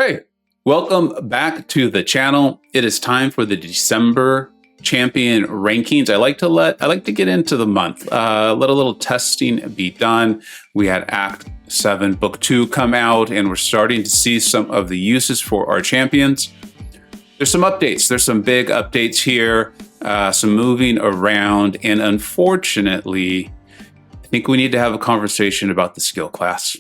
Hey, welcome back to the channel. It is time for the December champion rankings. I like to get into the month. Let a little testing be done. We had Act 7 Book 2 come out, and we're starting to see some of the uses for our champions. There's some updates. There's some big updates here, some moving around, and unfortunately, I think we need to have a conversation about the skill class.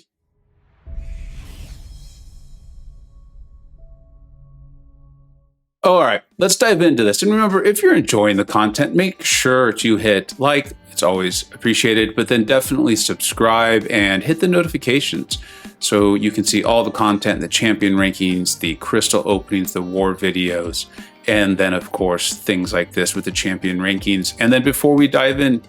All right, let's dive into this. And remember, if you're enjoying the content, make sure to hit like. It's always appreciated, but then definitely subscribe and hit the notifications so you can see all the content, the champion rankings, the crystal openings, the war videos, and then of course, things like this with the champion rankings. And then before we dive in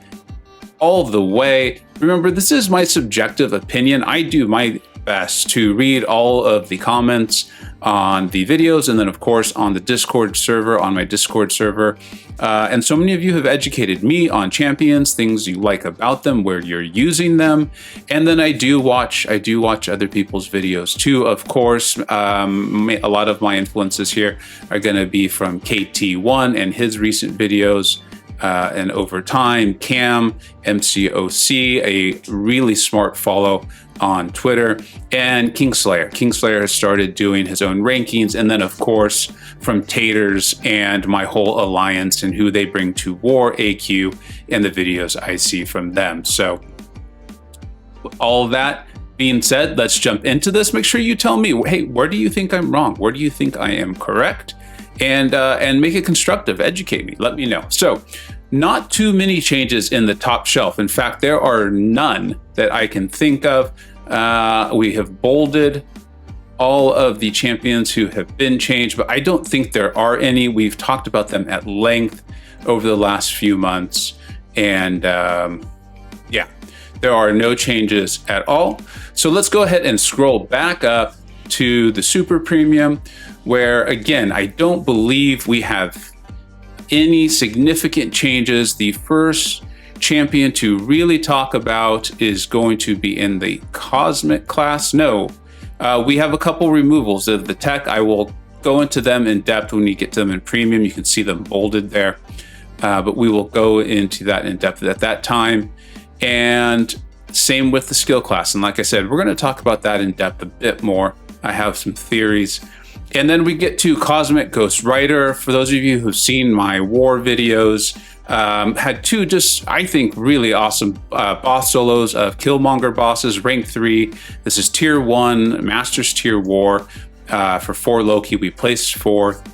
all the way, remember, this is my subjective opinion. I do my best to read all of the comments on the videos, and then of course on the Discord server, on my Discord server. And so many of you have educated me on champions, things you like about them, where you're using them. And then I do watch other people's videos too. Of course, a lot of my influences here are going to be from KT1 and his recent videos. And over time, Cam, MCoC, a really smart follow on Twitter, and Kingslayer. Kingslayer has started doing his own rankings, and then of course from Taters and my whole alliance and who they bring to war, AQ, and the videos I see from them. So all that being said, let's jump into this. Make sure you tell me, hey, where do you think I'm wrong? Where do you think I am correct? And make it constructive, educate me, let me know. So not too many changes in the top shelf. In fact, there are none that I can think of. We have bolded all of the champions who have been changed, but I don't think there are any. We've talked about them at length over the last few months. And yeah, there are no changes at all. So let's go ahead and scroll back up to the super premium, where again, I don't believe we have any significant changes. The first champion to really talk about is going to be in the cosmic class. No, we have a couple removals of the tech. I will go into them in depth when you get to them in premium. You can see them bolded there, but we will go into that in depth at that time. And same with the skill class. And like I said, we're going to talk about that in depth a bit more. I have some theories. And then we get to Cosmic Ghost Rider. For those of you who've seen my war videos, had two just, I think, really awesome boss solos of Killmonger bosses, rank 3. This is tier 1, Master's Tier War. For 4 Loki, we placed 4th.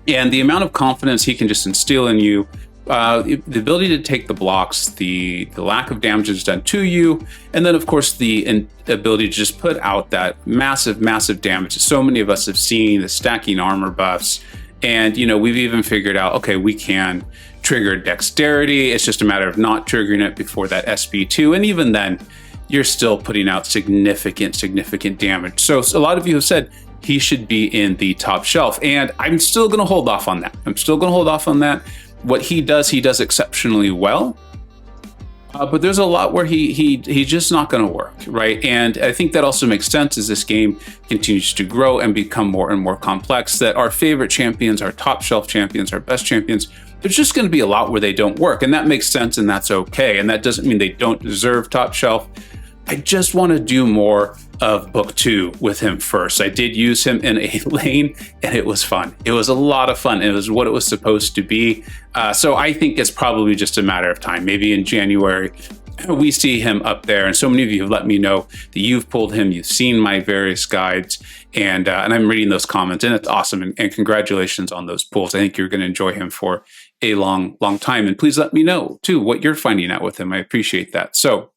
And the amount of confidence he can just instill in you, the ability to take the blocks, the lack of damage is done to you, and then of course the ability to just put out that massive damage. So many of us have seen the stacking armor buffs, and you know, we've even figured out, okay, we can trigger dexterity. It's just a matter of not triggering it before that SP2, and even then you're still putting out significant damage. So a lot of you have said he should be in the top shelf, and I'm still going to hold off on that. What he does exceptionally well, but there's a lot where he's just not going to work, right? And I think that also makes sense as this game continues to grow and become more and more complex, that our favorite champions, our top shelf champions, our best champions, there's just going to be a lot where they don't work, and that makes sense, and that's okay. And that doesn't mean they don't deserve top shelf. I just want to do more of book 2 with him first. I did use him in a lane, and it was fun. It was a lot of fun. It was what it was supposed to be. So I think it's probably just a matter of time. Maybe in January, we see him up there. And so many of you have let me know that you've pulled him. You've seen my various guides, and I'm reading those comments, and it's awesome. And congratulations on those pulls. I think you're going to enjoy him for a long time. And please let me know too what you're finding out with him. I appreciate that. So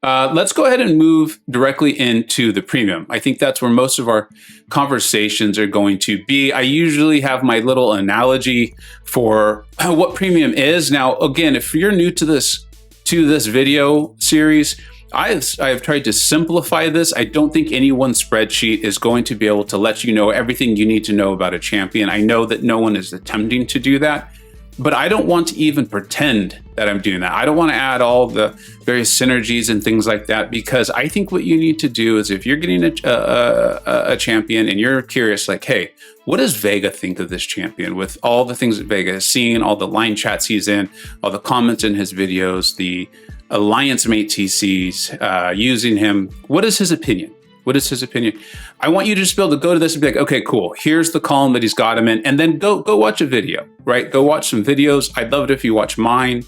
let's go ahead and move directly into the premium. I think that's where most of our conversations are going to be. I usually have my little analogy for what premium is. Now, again, if you're new to this video series, I have tried to simplify this. I don't think any one spreadsheet is going to be able to let you know everything you need to know about a champion. I know that no one is attempting to do that. But I don't want to even pretend that I'm doing that. I don't want to add all the various synergies and things like that, because I think what you need to do is, if you're getting a champion and you're curious, like, hey, what does Vega think of this champion? With all the things that Vega has seen, all the line chats he's in, all the comments in his videos, the alliance mates he sees using him, what is his opinion? What is his opinion? I want you to just be able to go to this and be like, okay, cool. Here's the column that he's got him in, and then go watch a video, right? Go watch some videos. I'd love it if you watch mine.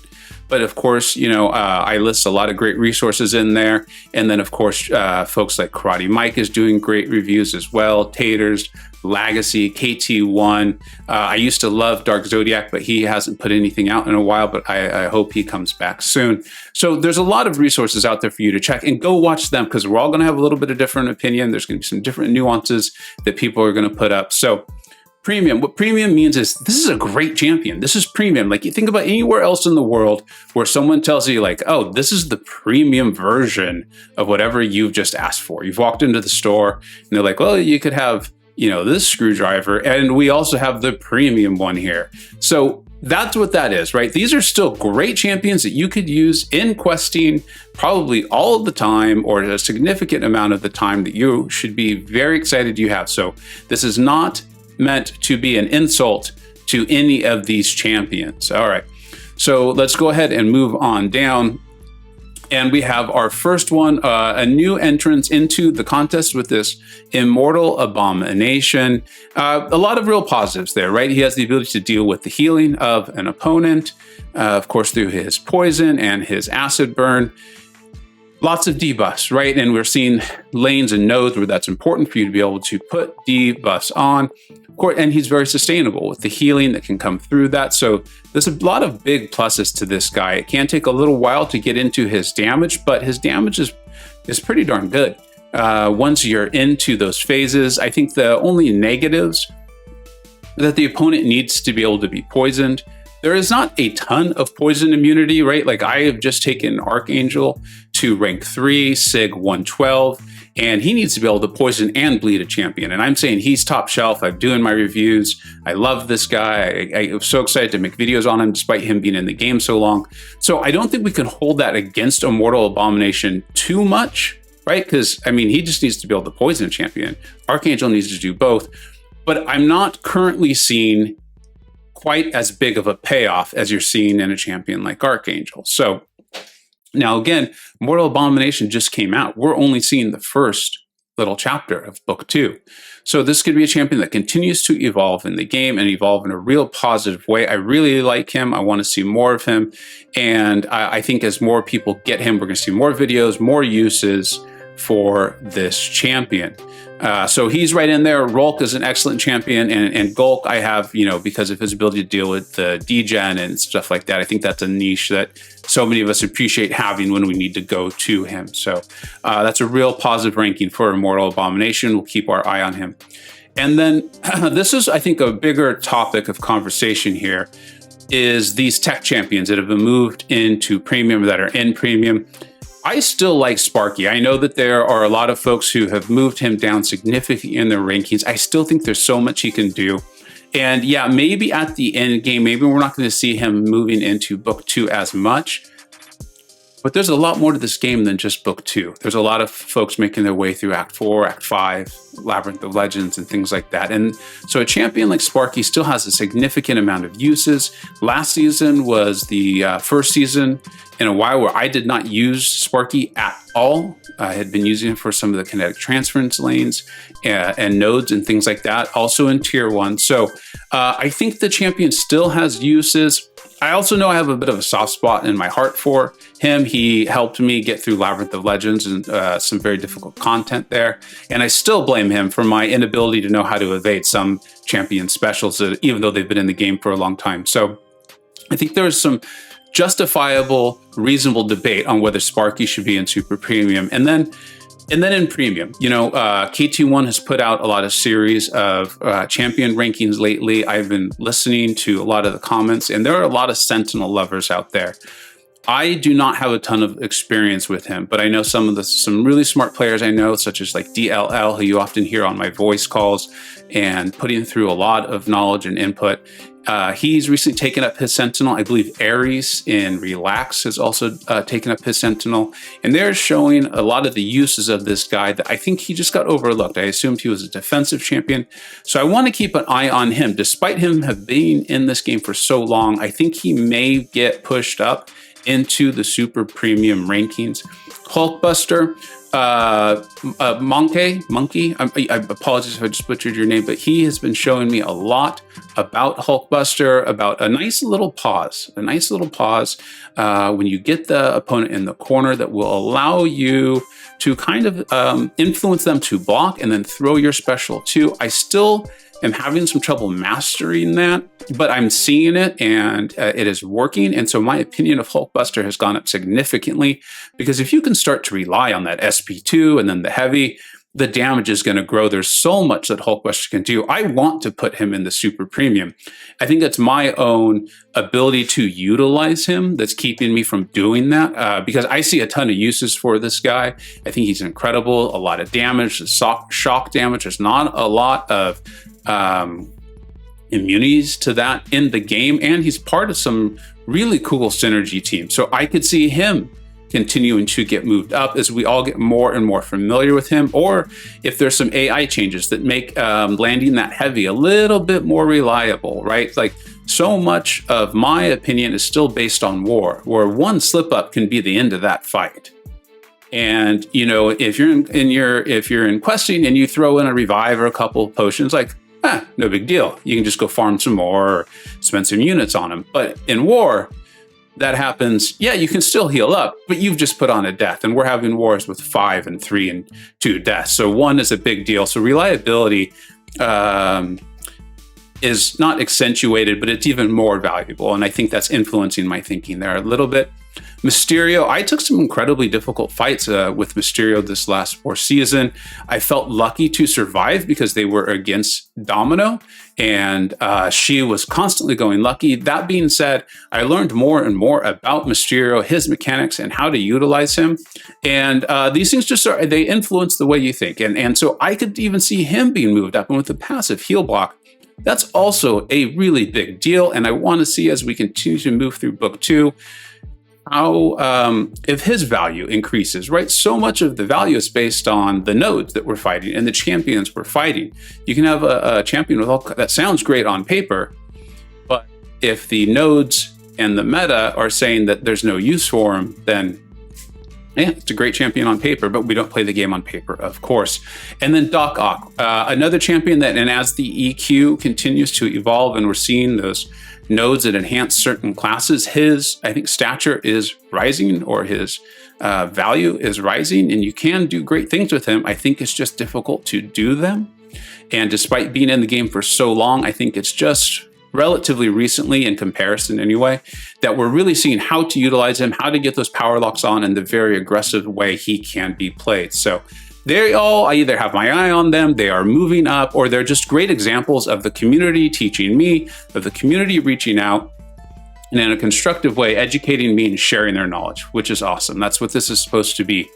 But of course, I list a lot of great resources in there. And then of course, folks like Karate Mike is doing great reviews as well. Taters, Legacy, KT1. I used to love Dark Zodiac, but he hasn't put anything out in a while, but I hope he comes back soon. So there's a lot of resources out there for you to check, and go watch them, because we're all going to have a little bit of different opinion. There's going to be some different nuances that people are going to put up. So premium, what premium means is, this is a great champion. This is premium. Like, you think about anywhere else in the world where someone tells you like, oh, this is the premium version of whatever you've just asked for. You've walked into the store and they're like, well, you could have, this screwdriver, and we also have the premium one here. So that's what that is, right? These are still great champions that you could use in questing probably all of the time, or a significant amount of the time, that you should be very excited you have. So this is not meant to be an insult to any of these champions. All right, so let's go ahead and move on down. And we have our first one, a new entrance into the contest with this Immortal Abomination. A lot of real positives there, right? He has the ability to deal with the healing of an opponent, of course, through his poison and his acid burn. Lots of debuffs, right? And we're seeing lanes and nodes where that's important for you to be able to put debuffs on. Of course, and he's very sustainable with the healing that can come through that. So there's a lot of big pluses to this guy. It can take a little while to get into his damage, but his damage is pretty darn good. Once you're into those phases, I think the only negatives that the opponent needs to be able to be poisoned. There is not a ton of poison immunity, right? Like, I have just taken Archangel to rank 3, Sig 112, and he needs to be able to poison and bleed a champion. And I'm saying he's top shelf. I'm doing my reviews. I love this guy. I was so excited to make videos on him despite him being in the game so long. So I don't think we can hold that against Immortal Abomination too much, right? Because, I mean, he just needs to be able to poison a champion. Archangel needs to do both. But I'm not currently seeing quite as big of a payoff as you're seeing in a champion like Archangel. So now again, Immortal Abomination just came out. We're only seeing the first little chapter of book 2. So this could be a champion that continues to evolve in the game and evolve in a real positive way. I really like him. I want to see more of him. And I think as more people get him, we're going to see more videos, more uses for this champion. So he's right in there. Rolk is an excellent champion, and Gulk I have, because of his ability to deal with the degen and stuff like that. I think that's a niche that so many of us appreciate having when we need to go to him. So that's a real positive ranking for Immortal Abomination. We'll keep our eye on him. And then this is, I think, a bigger topic of conversation here, is these tech champions that have been moved into premium, that are in premium. I still like Sparky. I know that there are a lot of folks who have moved him down significantly in their rankings. I still think there's so much he can do. And yeah, maybe at the end game, maybe we're not going to see him moving into book 2 as much. But there's a lot more to this game than just book 2. There's a lot of folks making their way through Act 4, Act 5, Labyrinth of Legends, and things like that. And so a champion like Sparky still has a significant amount of uses. Last season was the first season in a while where I did not use Sparky at all. I had been using him for some of the kinetic transference lanes and nodes and things like that, also in Tier 1. So I think the champion still has uses. I also know I have a bit of a soft spot in my heart for him. He helped me get through Labyrinth of Legends and some very difficult content there. And I still blame him for my inability to know how to evade some champion specials, even though they've been in the game for a long time. So I think there's some justifiable, reasonable debate on whether Sparky should be in Super Premium. And then in Premium, KT1 has put out a lot of series of champion rankings lately. I've been listening to a lot of the comments, and there are a lot of Sentinel lovers out there. I do not have a ton of experience with him, but I know some really smart players I know, such as like DLL, who you often hear on my voice calls, and putting through a lot of knowledge and input. He's recently taken up his Sentinel. I believe Ares in Relax has also taken up his Sentinel. And they're showing a lot of the uses of this guy that I think he just got overlooked. I assumed he was a defensive champion. So I want to keep an eye on him. Despite him have been in this game for so long, I think he may get pushed up into the super premium rankings. Hulkbuster, Monkey, I apologize if I just butchered your name, but he has been showing me a lot about Hulkbuster, about a nice little pause when you get the opponent in the corner that will allow you to kind of influence them to block and then throw your special too. I still am having some trouble mastering that, but I'm seeing it and it is working. And so my opinion of Hulkbuster has gone up significantly, because if you can start to rely on that SP2 and then the heavy, the damage is going to grow. There's so much that Hulkbuster can do. I want to put him in the super premium. I think it's my own ability to utilize him that's keeping me from doing that, because I see a ton of uses for this guy. I think he's incredible. A lot of damage, shock damage. There's not a lot of immunities to that in the game, and he's part of some really cool synergy teams. So I could see him continuing to get moved up as we all get more and more familiar with him, or if there's some AI changes that make landing that heavy a little bit more reliable, right? Like, so much of my opinion is still based on war, where one slip up can be the end of that fight. And you know, if you're in questing and you throw in a revive or a couple of potions, like, no big deal. You can just go farm some more or spend some units on them. But in war, that happens. Yeah, you can still heal up, but you've just put on a death. And we're having wars with 5 and 3 and 2 deaths. So 1 is a big deal. So reliability is not accentuated, but it's even more valuable. And I think that's influencing my thinking there a little bit. Mysterio, I took some incredibly difficult fights with Mysterio this last war season. I felt lucky to survive because they were against Domino, and she was constantly going lucky. That being said, I learned more and more about Mysterio, his mechanics, and how to utilize him. And these things just they influence the way you think. And so I could even see him being moved up. And with the passive heal block, that's also a really big deal. And I want to see, as we continue to move through book 2, how if his value increases, right? So much of the value is based on the nodes that we're fighting and the champions we're fighting. You can have a champion with all that sounds great on paper, but if the nodes and the meta are saying that there's no use for him, then yeah, it's a great champion on paper, but we don't play the game on paper, of course. And then Doc Ock, another champion that, and as the EQ continues to evolve and we're seeing those nodes that enhance certain classes, his, I think, stature is rising, or his value is rising, and you can do great things with him. I think it's just difficult to do them. And despite being in the game for so long, I think it's just relatively recently, in comparison anyway, that we're really seeing how to utilize him, how to get those power locks on in the very aggressive way he can be played. So they all, I either have my eye on them, they are moving up, or they're just great examples of the community teaching me, of the community reaching out, and in a constructive way, educating me and sharing their knowledge, which is awesome. That's what this is supposed to be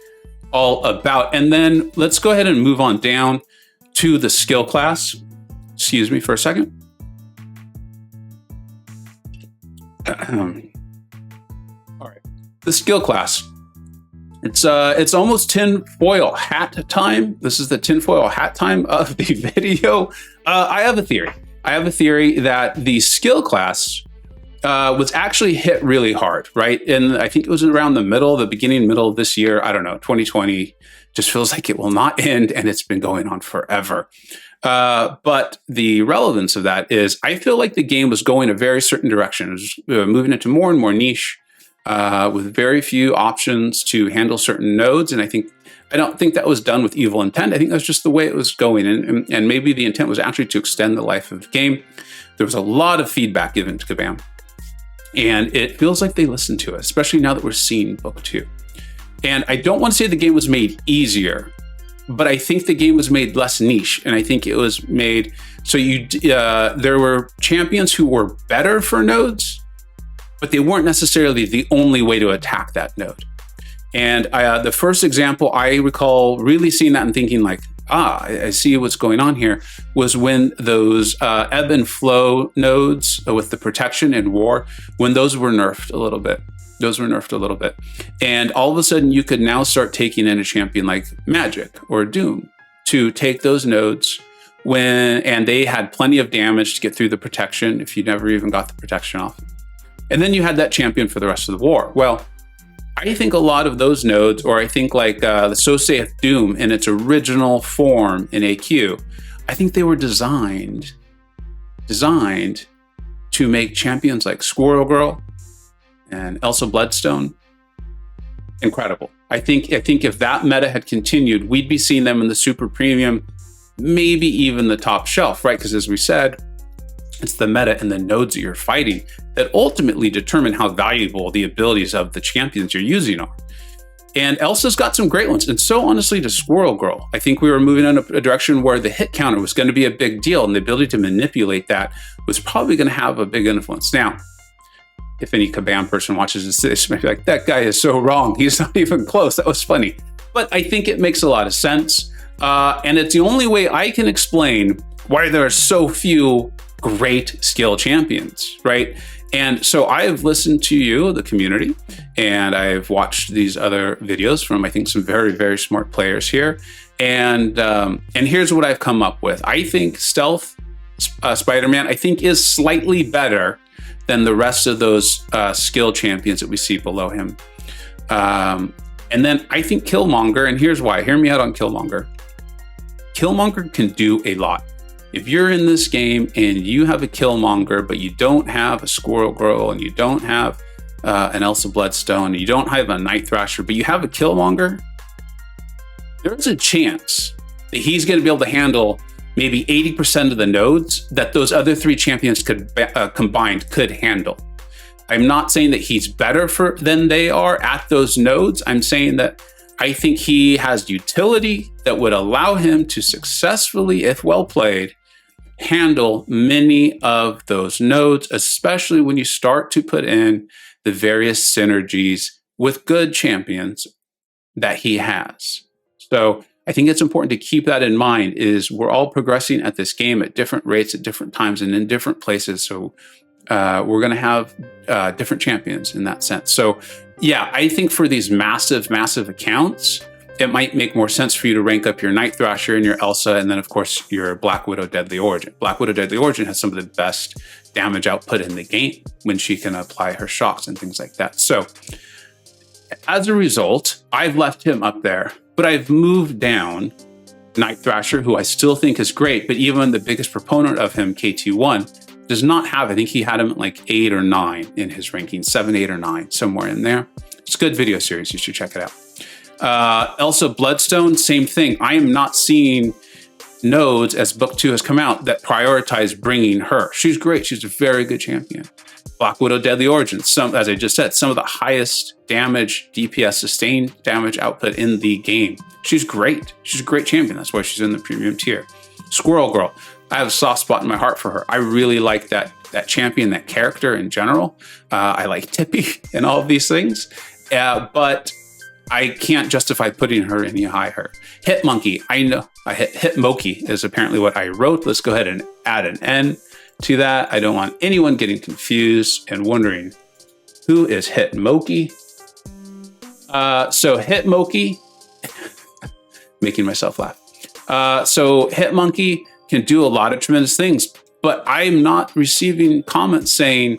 all about. And then let's go ahead and move on down to the skill class. Excuse me for a second. All right, the skill class. It's almost tinfoil hat time. This is the tinfoil hat time of the video. I have a theory that the skill class was actually hit really hard, right? And I think it was around the middle of this year. I don't know, 2020 just feels like it will not end, and it's been going on forever. But the relevance of that is I feel like the game was going a very certain direction. It was moving into more and more niche, with very few options to handle certain nodes. And I don't think that was done with evil intent. I think that's just the way it was going. And maybe the intent was actually to extend the life of the game. There was a lot of feedback given to Kabam, and it feels like they listened to us, especially now that we're seeing book 2. And I don't want to say the game was made easier, but I think the game was made less niche. And I think it was made so there were champions who were better for nodes, but they weren't necessarily the only way to attack that node. And the first example I recall really seeing that and thinking like, I see what's going on here, was when those ebb and flow nodes with the protection in war, when those were nerfed a little bit. And all of a sudden you could now start taking in a champion like Magic or Doom to take those nodes and they had plenty of damage to get through the protection if you never even got the protection off. And then you had that champion for the rest of the war. Well, I think a lot of those nodes, or I think like the So Saith Doom in its original form in AQ, I think they were designed to make champions like Squirrel Girl and Elsa Bloodstone incredible. I think if that meta had continued, we'd be seeing them in the super premium, maybe even the top shelf, right? Because as we said, it's the meta and the nodes that you're fighting that ultimately determine how valuable the abilities of the champions you're using are. And Elsa's got some great ones. And so honestly to Squirrel Girl, I think we were moving in a direction where the hit counter was going to be a big deal, and the ability to manipulate that was probably going to have a big influence. Now, if any Kabam person watches this, might be like, that guy is so wrong. He's not even close. That was funny. But I think it makes a lot of sense. And it's the only way I can explain why there are so few great skill champions, right? And so I have listened to you, the community, and I've watched these other videos from, I think, some very, very smart players here. And here's what I've come up with. I think Stealth Spider-Man, I think, is slightly better than the rest of those skill champions that we see below him. And then I think Killmonger, and here's why. Hear me out on Killmonger. Killmonger can do a lot. If you're in this game and you have a Killmonger, but you don't have a Squirrel Girl, and you don't have an Elsa Bloodstone, and you don't have a Night Thrasher, but you have a Killmonger, there's a chance that he's going to be able to handle maybe 80% of the nodes that those other three champions combined could handle. I'm not saying that he's better than they are at those nodes. I'm saying that I think he has utility that would allow him to successfully, if well played, handle many of those nodes, especially when you start to put in the various synergies with good champions that he has. So I think it's important to keep that in mind, is we're all progressing at this game at different rates, at different times, and in different places. So we're going to have different champions in that sense. So yeah, I think for these massive, massive accounts, it might make more sense for you to rank up your Night Thrasher and your Elsa, and then of course your Black Widow Deadly Origin. Black Widow Deadly Origin has some of the best damage output in the game when she can apply her shocks and things like that. So as a result, I've left him up there, but I've moved down Night Thrasher, who I still think is great, but even the biggest proponent of him, KT1, does not have, I think he had him at like 8 or 9 in his ranking, 7, 8, or 9, somewhere in there. It's a good video series, you should check it out. Elsa Bloodstone, same thing. I am not seeing nodes, as Book 2 has come out, that prioritize bringing her. She's great, she's a very good champion. Black Widow Deadly Origin, as I just said, some of the highest damage, DPS, sustained damage output in the game. She's great. She's a great champion. That's why she's in the premium tier. Squirrel Girl, I have a soft spot in my heart for her. I really like that champion, that character in general. I like Tippy and all of these things, but I can't justify putting her any higher. HitMonkey, I know. HitMonkey is apparently what I wrote. Let's go ahead and add an N to that. I don't want anyone getting confused and wondering who is HitMonkey. So HitMonkey, making myself laugh. So HitMonkey can do a lot of tremendous things, but I'm not receiving comments saying,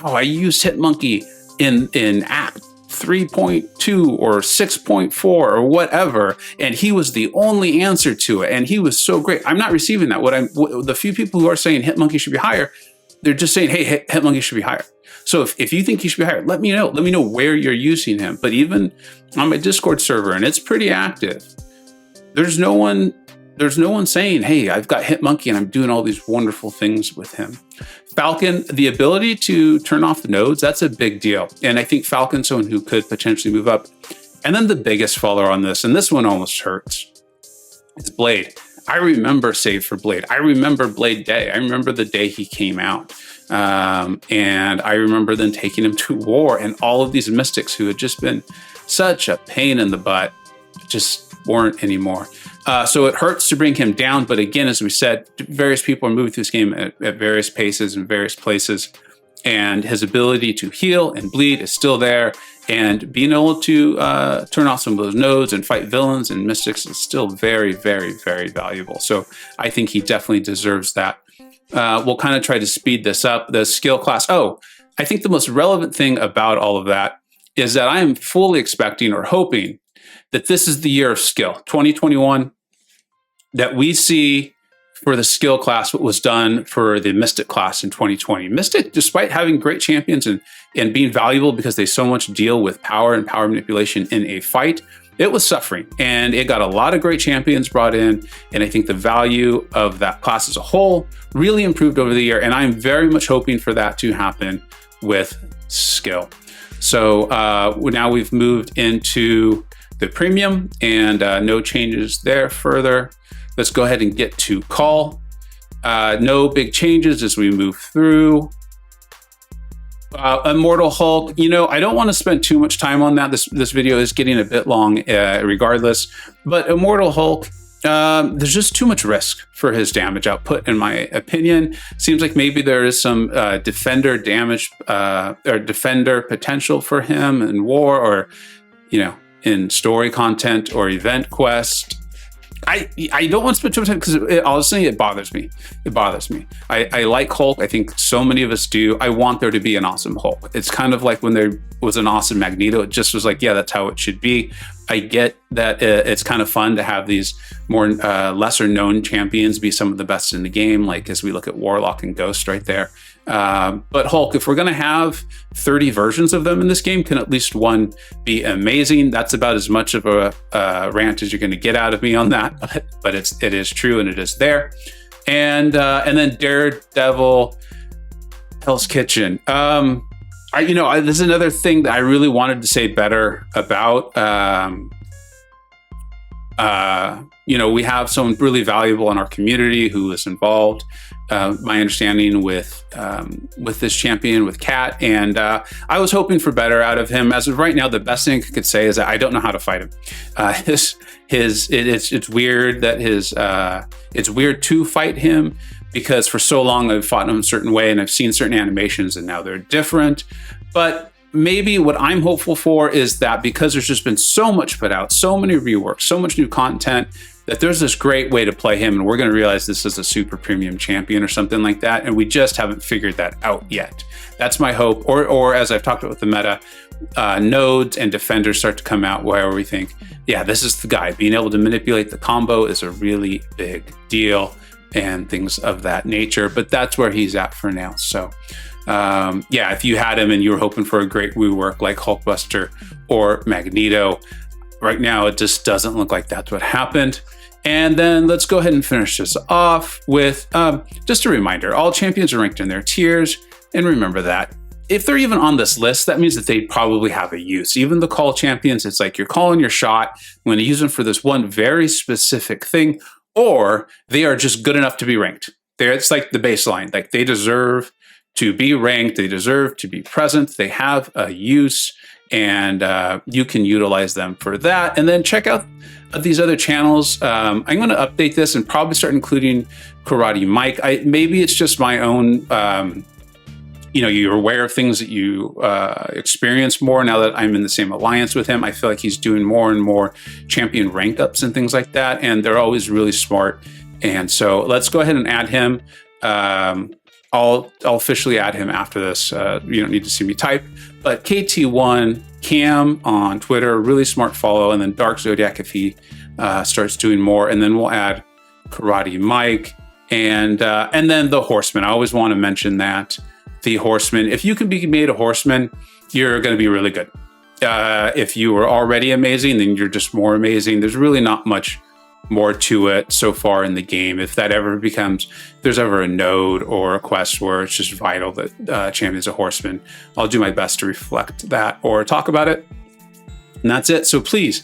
oh, I used HitMonkey in Act 3.2 or 6.4 or whatever, and he was the only answer to it, and he was so great. I'm not receiving that. The few people who are saying HitMonkey should be higher, they're just saying, hey, HitMonkey should be higher. So if you think he should be higher, let me know. Let me know where you're using him. But even on my Discord server, and it's pretty active, there's no one saying, hey, I've got HitMonkey and I'm doing all these wonderful things with him. Falcon, the ability to turn off the nodes, that's a big deal. And I think Falcon's someone who could potentially move up. And then the biggest follower on this, and this one almost hurts, it's Blade. I remember Save for Blade. I remember Blade Day. I remember the day he came out. And I remember then taking him to war, and all of these mystics who had just been such a pain in the butt just weren't anymore. So it hurts to bring him down. But again, as we said, various people are moving through this game at various paces in various places. And his ability to heal and bleed is still there. And being able to turn off some of those nodes and fight villains and mystics is still very, very, very valuable. So I think he definitely deserves that. We'll kind of try to speed this up. The skill class. Oh, I think the most relevant thing about all of that is that I am fully expecting or hoping that this is the year of skill, 2021, that we see for the skill class what was done for the Mystic class in 2020. Mystic, despite having great champions and being valuable because they so much deal with power and power manipulation in a fight, it was suffering. And it got a lot of great champions brought in. And I think the value of that class as a whole really improved over the year. And I'm very much hoping for that to happen with skill. So now we've moved into the premium and no changes there further. Let's go ahead and get to call. No big changes as we move through. Immortal Hulk, I don't want to spend too much time on that. This video is getting a bit long regardless. But Immortal Hulk, there's just too much risk for his damage output, in my opinion. Seems like maybe there is some defender damage or defender potential for him in war or, in story content or event quest. I don't want to spend too much time because honestly, it bothers me. It bothers me. I like Hulk. I think so many of us do. I want there to be an awesome Hulk. It's kind of like when there was an awesome Magneto. It just was like, yeah, that's how it should be. I get that it's kind of fun to have these more lesser known champions be some of the best in the game, like as we look at Warlock and Ghost right there. But Hulk, if we're going to have 30 versions of them in this game, can at least one be amazing? That's about as much of a rant as you're going to get out of me on that, but it is true and it is there. And then Daredevil, Hell's Kitchen. This is another thing that I really wanted to say better about. We have someone really valuable in our community who is involved. My understanding with this champion, with Cat, and I was hoping for better out of him. As of right now, the best thing I could say is that I don't know how to fight him. It's weird that it's weird to fight him because for so long I've fought him a certain way and I've seen certain animations and now they're different. But maybe what I'm hopeful for is that because there's just been so much put out, so many reworks, so much new content, that there's this great way to play him and we're going to realize this is a super premium champion or something like that. And we just haven't figured that out yet. That's my hope. Or as I've talked about with the meta, nodes and defenders start to come out where we think, yeah, this is the guy. Being able to manipulate the combo is a really big deal and things of that nature. But that's where he's at for now. So if you had him and you were hoping for a great rework like Hulkbuster or Magneto, right now it just doesn't look like that's what happened. And then let's go ahead and finish this off with just a reminder. All champions are ranked in their tiers. And remember that if they're even on this list, that means that they probably have a use. Even the call champions, it's like you're calling your shot. I'm going to use them for this one very specific thing, or they are just good enough to be ranked. It's like the baseline. Like they deserve to be ranked. They deserve to be present. They have a use, and you can utilize them for that. And then check out these other channels. I'm going to update this and probably start including Karate Mike. Maybe it's just my own, you're aware of things that you experience more now that I'm in the same alliance with him. I feel like he's doing more and more champion rank ups and things like that. And they're always really smart. And so let's go ahead and add him. I'll officially add him after this. You don't need to see me type. But KT1 Cam on Twitter, really smart follow. And then Dark Zodiac if he starts doing more. And then we'll add Karate Mike. And then the Horseman. I always want to mention that. The Horseman. If you can be made a Horseman, you're going to be really good. If you were already amazing, then you're just more amazing. There's really not much more to it so far in the game. If that ever becomes, if there's ever a node or a quest where it's just vital that champion's a Horseman, I'll do my best to reflect that or talk about it. And that's it. So please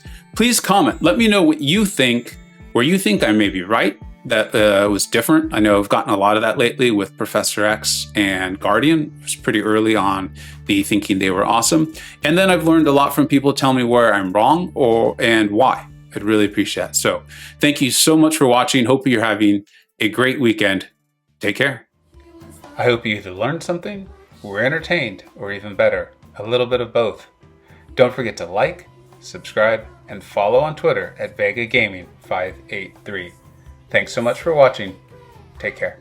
comment. Let me know what you think, where you think I may be right, that was different. I know I've gotten a lot of that lately with Professor X and Guardian. It was pretty early on me thinking they were awesome. And then I've learned a lot from people telling me where I'm wrong and why. I'd really appreciate that. So thank you so much for watching. Hope you're having a great weekend. Take care. I hope you either learned something, were entertained, or even better, a little bit of both. Don't forget to like, subscribe, and follow on Twitter at VegaGaming583. Thanks so much for watching. Take care.